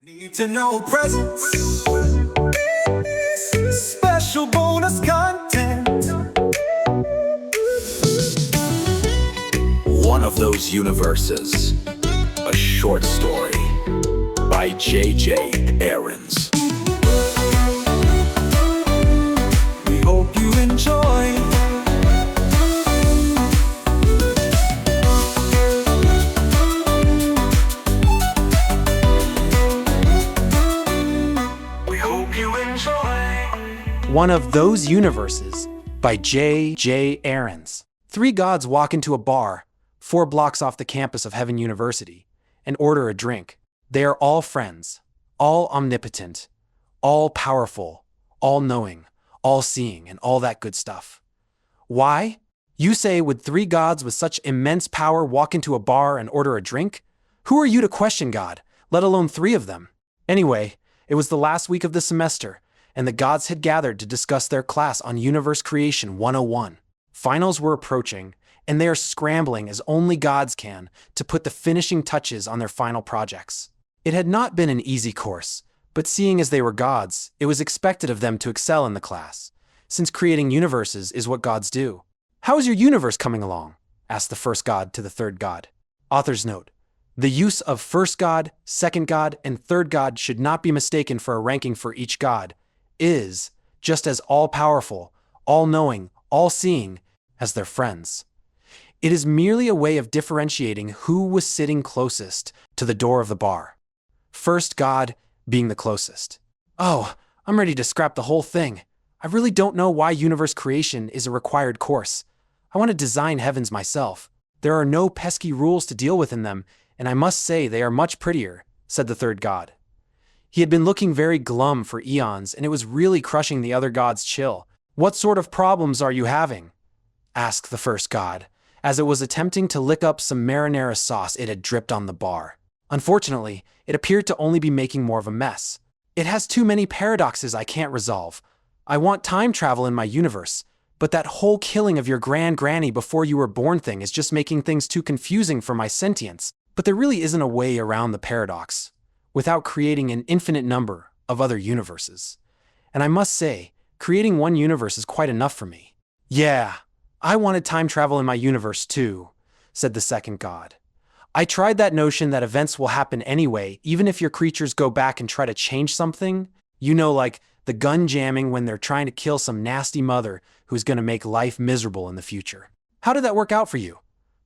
Need to know presents, special bonus content. One of those universes, a short story by J.J. Ahrens. We hope you enjoy. One of Those Universes by J.J. Ahrens. Three gods walk into a bar 4 blocks off the campus of Heaven University and order a drink. They are all friends, all omnipotent, all powerful, all knowing, all seeing, and all that good stuff. Why? You say, would 3 gods with such immense power walk into a bar and order a drink? Who are you to question God, let alone 3 of them? Anyway, it was the last week of the semester, and the gods had gathered to discuss their class on Universe Creation 101. Finals were approaching, and they are scrambling as only gods can to put the finishing touches on their final projects. It had not been an easy course, but seeing as they were gods, it was expected of them to excel in the class, since creating universes is what gods do. "How is your universe coming along?" asked the first god to the third god. Author's note: the use of first god, second god, and third god should not be mistaken for a ranking for each god, is just as all-powerful, all-knowing, all-seeing as their friends. It is merely a way of differentiating who was sitting closest to the door of the bar. First god being the closest. "Oh, I'm ready to scrap the whole thing. I really don't know why universe creation is a required course. I want to design heavens myself. There are no pesky rules to deal with in them, and I must say they are much prettier," said the third god. He had been looking very glum for eons, and it was really crushing the other god's chill. "What sort of problems are you having?" asked the first god, as it was attempting to lick up some marinara sauce it had dripped on the bar. Unfortunately, it appeared to only be making more of a mess. "It has too many paradoxes I can't resolve. I want time travel in my universe, but that whole killing of your grand-granny before you were born thing is just making things too confusing for my sentience. But there really isn't a way around the paradox without creating an infinite number of other universes. And I must say, creating one universe is quite enough for me." "Yeah, I wanted time travel in my universe too," said the second god. "I tried that notion that events will happen anyway, even if your creatures go back and try to change something. You know, like the gun jamming when they're trying to kill some nasty mother who's going to make life miserable in the future. How did that work out for you?"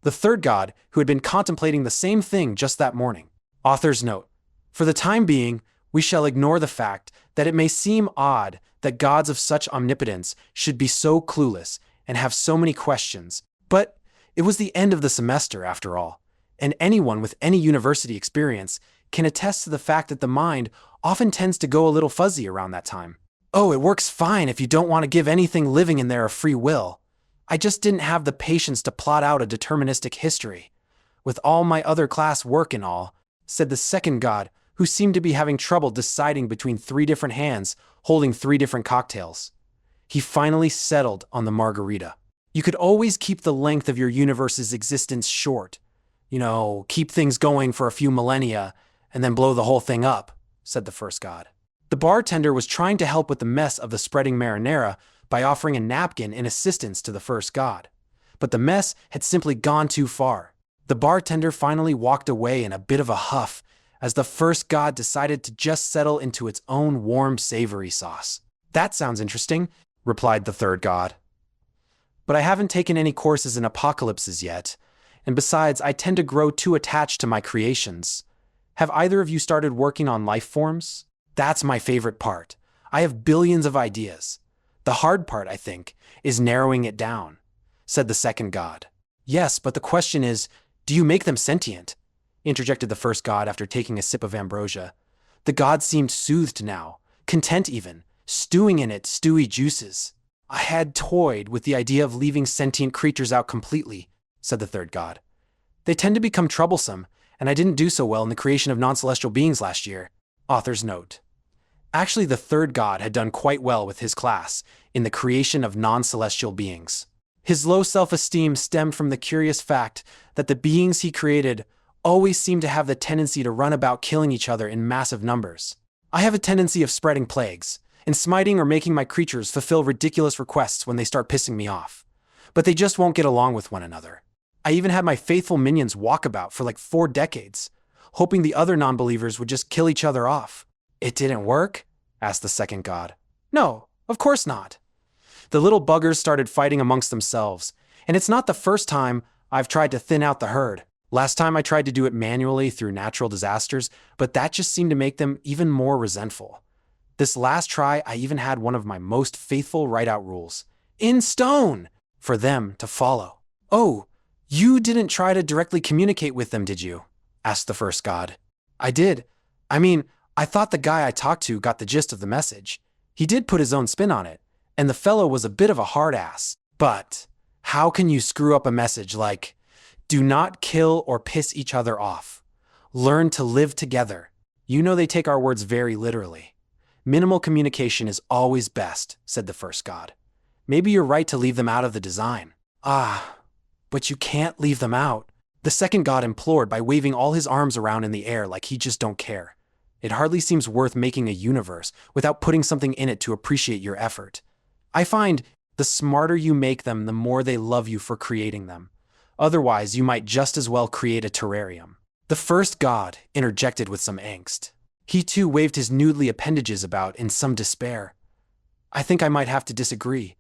The third god, who had been contemplating the same thing just that morning. Author's note: for the time being, we shall ignore the fact that it may seem odd that gods of such omnipotence should be so clueless and have so many questions, but it was the end of the semester after all, and anyone with any university experience can attest to the fact that the mind often tends to go a little fuzzy around that time. "Oh, it works fine if you don't want to give anything living in there a free will. I just didn't have the patience to plot out a deterministic history, with all my other class work and all," said the second god, who seemed to be having trouble deciding between 3 different hands holding 3 different cocktails. He finally settled on the margarita. "You could always keep the length of your universe's existence short. You know, keep things going for a few millennia and then blow the whole thing up," said the first god. The bartender was trying to help with the mess of the spreading marinara by offering a napkin in assistance to the first god. But the mess had simply gone too far. The bartender finally walked away in a bit of a huff as the first god decided to just settle into its own warm, savory sauce. "That sounds interesting," replied the third god. "But I haven't taken any courses in apocalypses yet, and besides, I tend to grow too attached to my creations. Have either of you started working on life forms? That's my favorite part. I have billions of ideas. The hard part, I think, is narrowing it down," said the second god. "Yes, but the question is, do you make them sentient?" interjected the first god after taking a sip of ambrosia. The god seemed soothed now, content even, stewing in its stewy juices. "I had toyed with the idea of leaving sentient creatures out completely," said the third god. "They tend to become troublesome, and I didn't do so well in the creation of non-celestial beings last year." Author's note: actually, the third god had done quite well with his class in the creation of non-celestial beings. His low self-esteem stemmed from the curious fact that the beings he created always seem to have the tendency to run about killing each other in massive numbers. I have a tendency of spreading plagues, and smiting or making my creatures fulfill ridiculous requests when they start pissing me off. But they just won't get along with one another. I even had my faithful minions walk about for like 4 decades, hoping the other non-believers would just kill each other off. It didn't work? Asked the second god. No, of course not. The little buggers started fighting amongst themselves, and it's not the first time I've tried to thin out the herd. Last time I tried to do it manually through natural disasters, but that just seemed to make them even more resentful. This last try, I even had one of my most faithful write-out rules, in stone, for them to follow. Oh, you didn't try to directly communicate with them, did you? Asked the first god. I did. I mean, I thought the guy I talked to got the gist of the message. He did put his own spin on it, and the fellow was a bit of a hard ass. But how can you screw up a message like, do not kill or piss each other off. Learn to live together. You know they take our words very literally. Minimal communication is always best, said the first god. Maybe you're right to leave them out of the design. Ah, but you can't leave them out, the second god implored by waving all his arms around in the air like he just don't care. It hardly seems worth making a universe without putting something in it to appreciate your effort. I find the smarter you make them, the more they love you for creating them. Otherwise, you might just as well create a terrarium. The first god interjected with some angst. He too waved his noodly appendages about in some despair. I think I might have to disagree.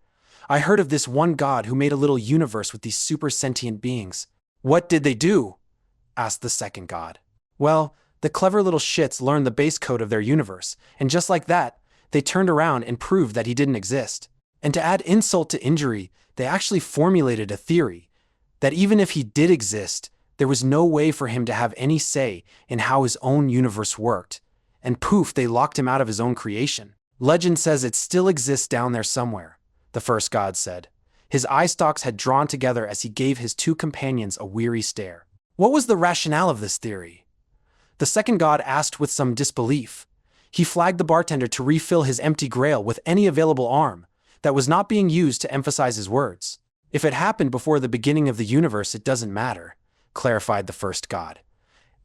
I heard of this one god who made a little universe with these super sentient beings. What did they do? Asked the second god. Well, the clever little shits learned the base code of their universe, and just like that, they turned around and proved that he didn't exist. And to add insult to injury, they actually formulated a theory that even if he did exist, there was no way for him to have any say in how his own universe worked. And poof, they locked him out of his own creation. Legend says it still exists down there somewhere, the first god said. His eye stalks had drawn together as he gave his 2 companions a weary stare. What was the rationale of this theory? The second god asked with some disbelief. He flagged the bartender to refill his empty grail with any available arm that was not being used to emphasize his words. If it happened before the beginning of the universe, it doesn't matter, clarified the first god.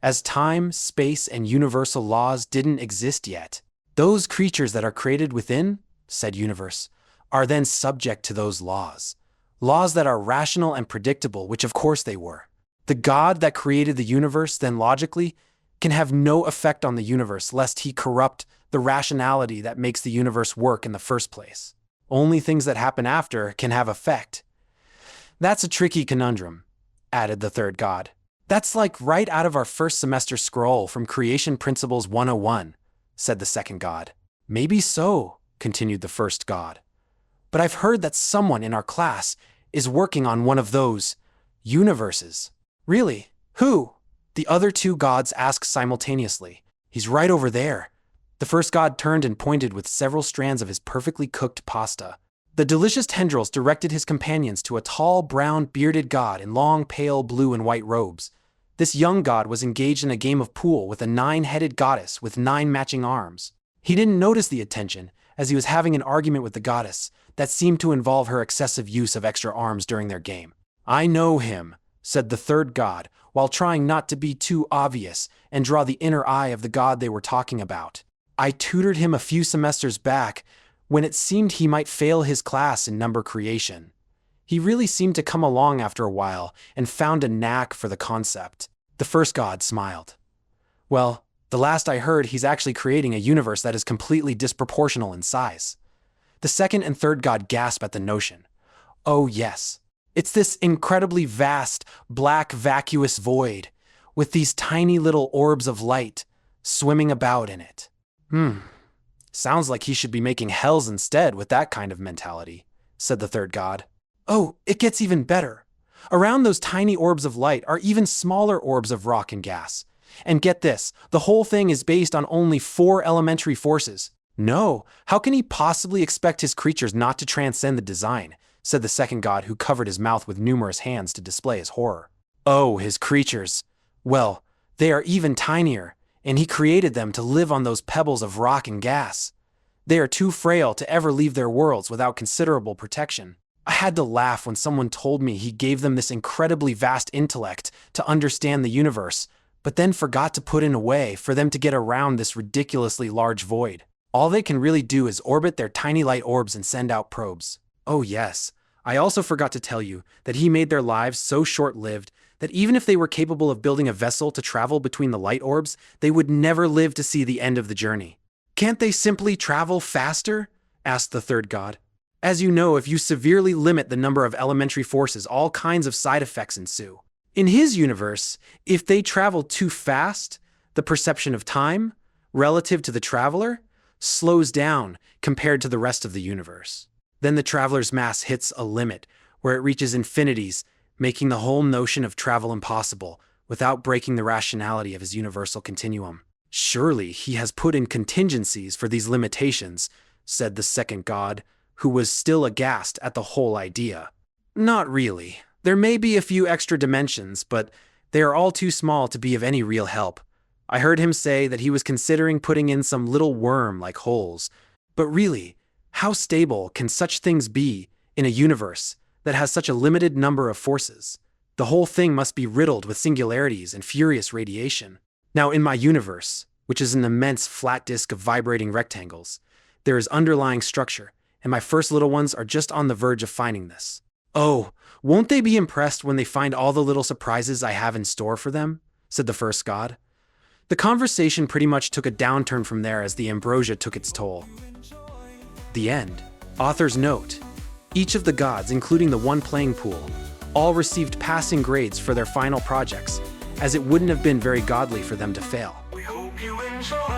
As time, space, and universal laws didn't exist yet, those creatures that are created within, said universe, are then subject to those laws. Laws that are rational and predictable, which of course they were. The god that created the universe then logically can have no effect on the universe lest he corrupt the rationality that makes the universe work in the first place. Only things that happen after can have effect. That's a tricky conundrum, added the third god. That's like right out of our first semester scroll from Creation Principles 101, said the second god. Maybe so, continued the first god. But I've heard that someone in our class is working on one of those universes. Really? Who? The other 2 gods asked simultaneously. He's right over there. The first god turned and pointed with several strands of his perfectly cooked pasta. The delicious tendrils directed his companions to a tall, brown, bearded god in long, pale blue and white robes. This young god was engaged in a game of pool with a 9-headed goddess with 9 matching arms. He didn't notice the attention, as he was having an argument with the goddess that seemed to involve her excessive use of extra arms during their game. I know him, said the third god, while trying not to be too obvious and draw the inner eye of the god they were talking about. I tutored him a few semesters back when it seemed he might fail his class in number creation. He really seemed to come along after a while and found a knack for the concept. The first god smiled. Well, the last I heard, he's actually creating a universe that is completely disproportional in size. The second and third god gasped at the notion. Oh yes, it's this incredibly vast, black, vacuous void, with these tiny little orbs of light swimming about in it. Sounds like he should be making hells instead with that kind of mentality, said the third god. Oh, it gets even better. Around those tiny orbs of light are even smaller orbs of rock and gas. And get this, the whole thing is based on only 4 elementary forces. No, how can he possibly expect his creatures not to transcend the design, said the second god, who covered his mouth with numerous hands to display his horror. Oh, his creatures. Well, they are even tinier, and he created them to live on those pebbles of rock and gas. They are too frail to ever leave their worlds without considerable protection. I had to laugh when someone told me he gave them this incredibly vast intellect to understand the universe, but then forgot to put in a way for them to get around this ridiculously large void. All they can really do is orbit their tiny light orbs and send out probes. Oh yes, I also forgot to tell you that he made their lives so short-lived that even if they were capable of building a vessel to travel between the light orbs, they would never live to see the end of the journey. Can't they simply travel faster? Asked the third god. As you know, if you severely limit the number of elementary forces, all kinds of side effects ensue. In his universe, if they travel too fast, the perception of time, relative to the traveler, slows down compared to the rest of the universe. Then the traveler's mass hits a limit where it reaches infinities, making the whole notion of travel impossible without breaking the rationality of his universal continuum. Surely he has put in contingencies for these limitations, said the second god, who was still aghast at the whole idea. Not really. There may be a few extra dimensions, but they are all too small to be of any real help. I heard him say that he was considering putting in some little worm-like holes. But really, how stable can such things be in a universe that has such a limited number of forces? The whole thing must be riddled with singularities and furious radiation. Now, in my universe, which is an immense flat disk of vibrating rectangles, there is underlying structure, and my first little ones are just on the verge of finding this. Oh, won't they be impressed when they find all the little surprises I have in store for them? Said the first god. The conversation pretty much took a downturn from there as the ambrosia took its toll. The end. Author's note. Each of the gods, including the one playing pool, all received passing grades for their final projects, as it wouldn't have been very godly for them to fail. We hope you enjoy.